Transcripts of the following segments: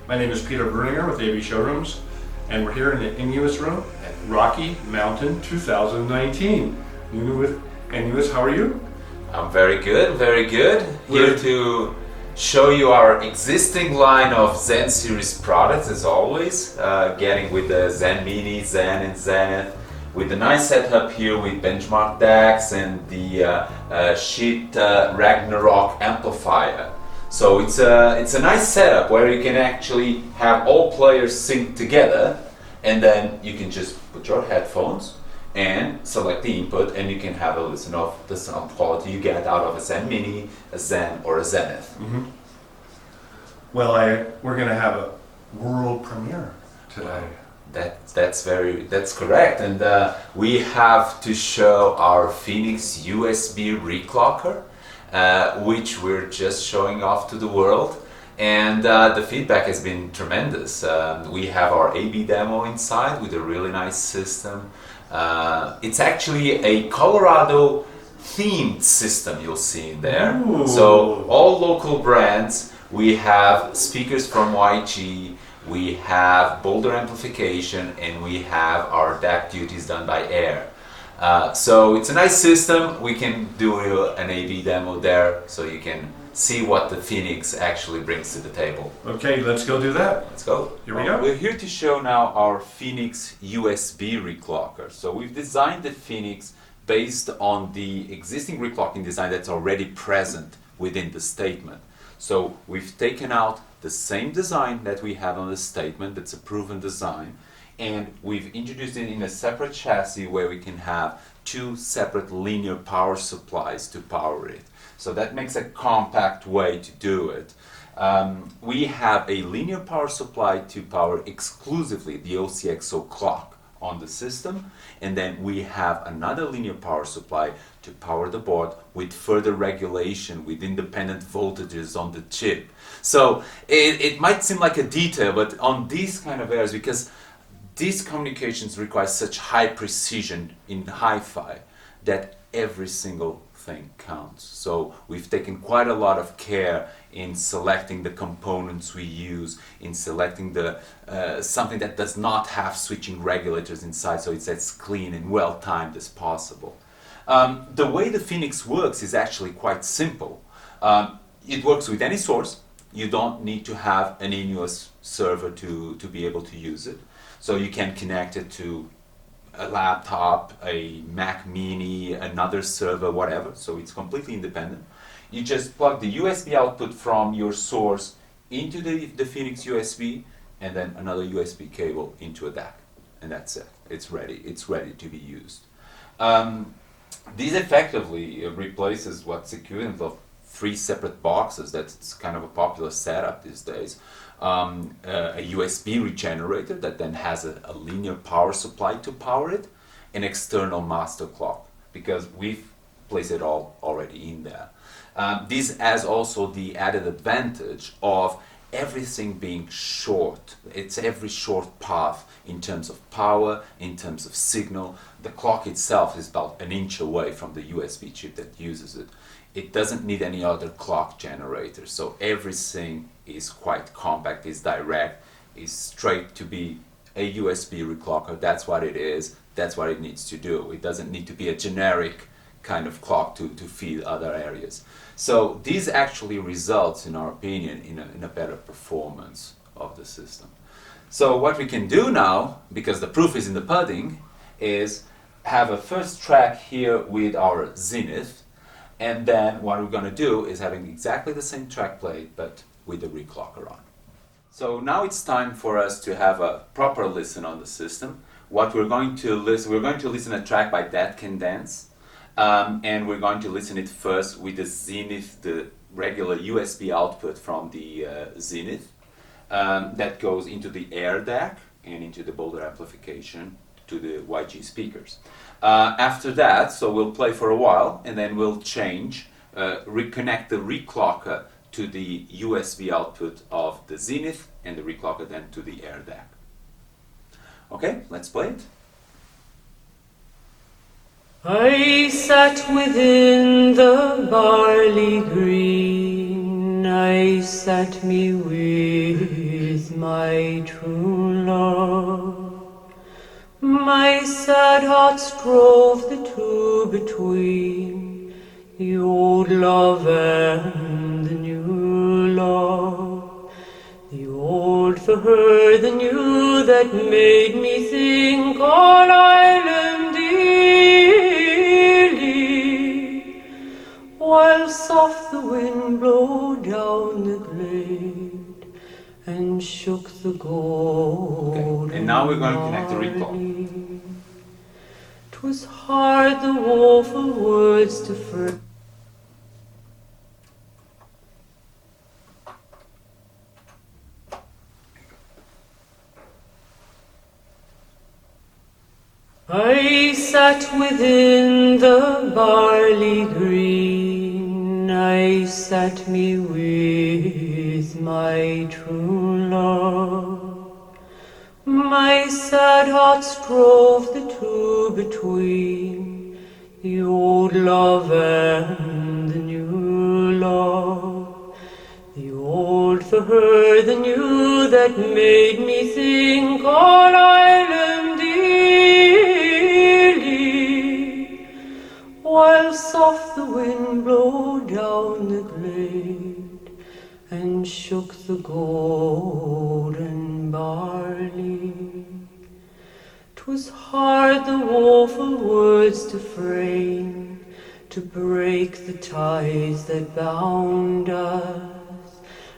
My name is Peter Bruninger with AVShowrooms, and we're here in the Innuos room at Rocky Mountain 2019. Innuos, how are you? I'm very good, very good. Here to show you our existing line of Zen series products as always, getting with the Zen Mini, Zen and Zenith, with the nice setup here with benchmark DACs and the Sheet Ragnarok amplifier. So it's a nice setup where you can actually have all players sync together, and then you can just put your headphones and select the input, and you can have a listen of the sound quality you get out of a Zen Mini, a Zen, or a Zenith. Mm-hmm. Well, we're going to have a world premiere today. That's correct, and we have to show our Phoenix USB Reclocker, which we're just showing off to the world, and the feedback has been tremendous. We have our AB demo inside with a really nice system. It's actually a Colorado themed system you'll see in there. Ooh. So all local brands. We have speakers from YG, we have Boulder amplification, and we have our DAC duties done by Ayre. So it's a nice system. We can do an AB demo there so you can see what the Phoenix actually brings to the table. Okay, let's go do that. Let's go. Here we go. We're here to show now our Phoenix USB reclocker. So we've designed the Phoenix based on the existing reclocking design that's already present within the statement. So we've taken out the same design that we have on the statement, that's a proven design, and we've introduced it in a separate chassis where we can have two separate linear power supplies to power it. So that makes a compact way to do it. We have a linear power supply to power exclusively the OCXO clock on the system, and then we have another linear power supply to power the board with further regulation with independent voltages on the chip. So it might seem like a detail, but on these kind of areas, because these communications require such high precision in hi-fi that every single thing counts. So we've taken quite a lot of care in selecting the components we use, in selecting the something that does not have switching regulators inside, so it's as clean and well timed as possible. The way the Phoenix works is actually quite simple. It works with any source. You don't need to have an Innuos server to be able to use it. So you can connect it to a laptop, a Mac Mini, another server, whatever. So it's completely independent. You just plug the USB output from your source into the Phoenix USB, and then another USB cable into a DAC, and that's it. It's ready. It's ready to be used. This effectively replaces what's equivalent of 3 separate boxes. That's kind of a popular setup these days. A USB regenerator that then has a linear power supply to power it, an external master clock, because we've placed it all already in there. This has also the added advantage of everything being short. It's every short path in terms of power, in terms of signal. The clock itself is about an inch away from the USB chip that uses it. It doesn't need any other clock generator, so everything is quite compact, is direct, is straight to be a USB reclocker. That's what it is, that's what it needs to do. It doesn't need to be a generic kind of clock to feed other areas. So this actually results, in our opinion, in a better performance of the system. So what we can do now, because the proof is in the pudding, is have a first track here with our Zenith, and then what we're going to do is having exactly the same track plate, but with the reclocker on. So now it's time for us to have a proper listen on the system. What we're going to listen a track by That Can Dance, and we're going to listen it first with the Zenith, the regular USB output from the Zenith, that goes into the Ayre DAC and into the Boulder amplification to the YG speakers. After that, so we'll play for a while, and then we'll change, reconnect the reclocker to the USB output of the Zenith, and the reclocker then to the Ayre DAC. Okay, let's play it. I sat within the barley green, I sat me with with my true love. My sad heart strove the two between, the old love and the new love. The old for her, the new that made me think all island dearly, while soft the wind blew down the glade and shook the gold. Okay. And now we're going to connect the recall. 'Twas hard the woeful words to frame. I sat within the barley green, I sat me with my true love. My sad heart strove the two between, the old love and the new love. The old for her, the new that made me think all island dearly, while soft the wind blew down the glade and shook the golden barley. 'Twas hard the woeful words to frame, to break the ties that bound us,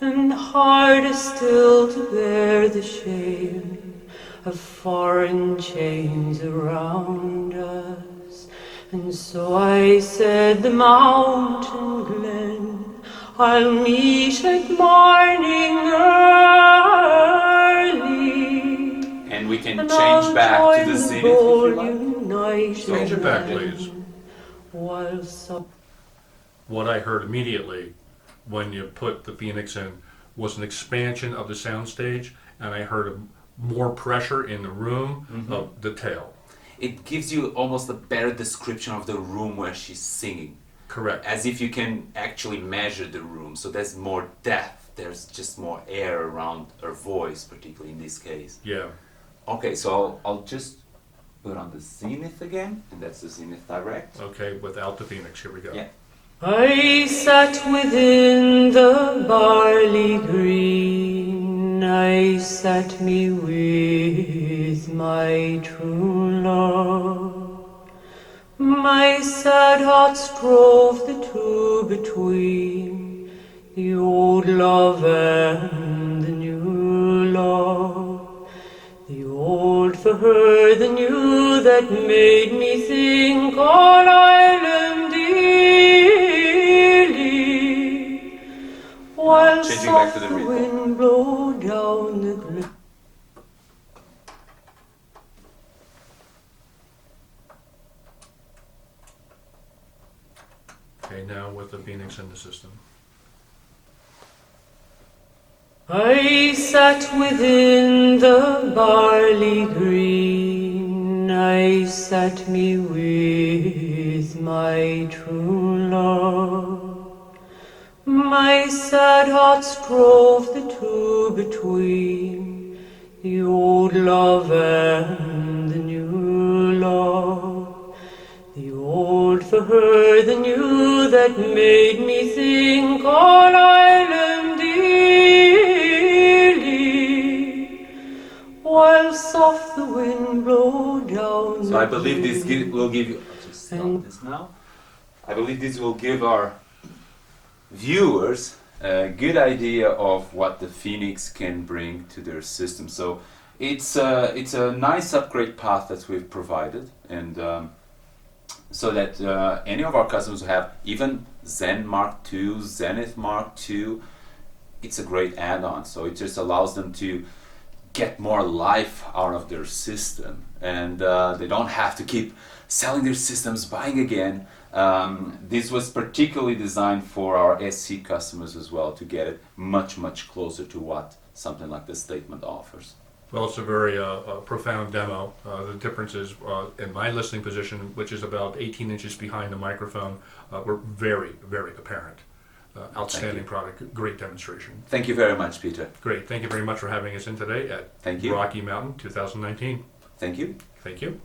and harder still to bear the shame of foreign chains around us. And so I said, the mountain glen I'll meet at morning early, And we can and change I'll back to join the zenith if you bold like. united Change it back, please. while some What I heard immediately when you put the Phoenix in was an expansion of the soundstage, and I heard more pressure in the room of the tail. It gives you almost a better description of the room where she's singing. Correct. As if you can actually measure the room. So there's more depth, there's just more air around her voice, particularly in this case. Yeah. Okay, so I'll just put on the zenith again, and that's the zenith direct. Okay, without the Phoenix. Here we go. Yeah. I sat within the barley green, I sat me with my true love. My sad heart strove the two between, the old love and the new love. The old for her, the new that made me think all island dearly, while Changing back to soft the the recall. wind blow down the glade. Okay, now with the Phoenix in the system. I sat within the barley green, I sat me with my true love. My sad heart strove the two between, the old love and the new love. The old for her, the new that made me think all island dearly, while soft the wind blow down So the I believe this glade. will give you. I'll just stop this now. I believe this will give our viewers a good idea of what the Phoenix can bring to their system. So it's a nice upgrade path that we've provided, and so that any of our customers who have even Zen Mark II, Zenith Mark II, it's a great add-on. So it just allows them to get more life out of their system, and they don't have to keep selling their systems, buying again. This was particularly designed for our SC customers as well, to get it much, much closer to what something like this statement offers. Well, it's a very profound demo. The differences in my listening position, which is about 18 inches behind the microphone, were very, very apparent. Outstanding product, great demonstration. Thank you very much, Peter. Great, thank you very much for having us in today at Thank you. Rocky Mountain 2019. Thank you. Thank you.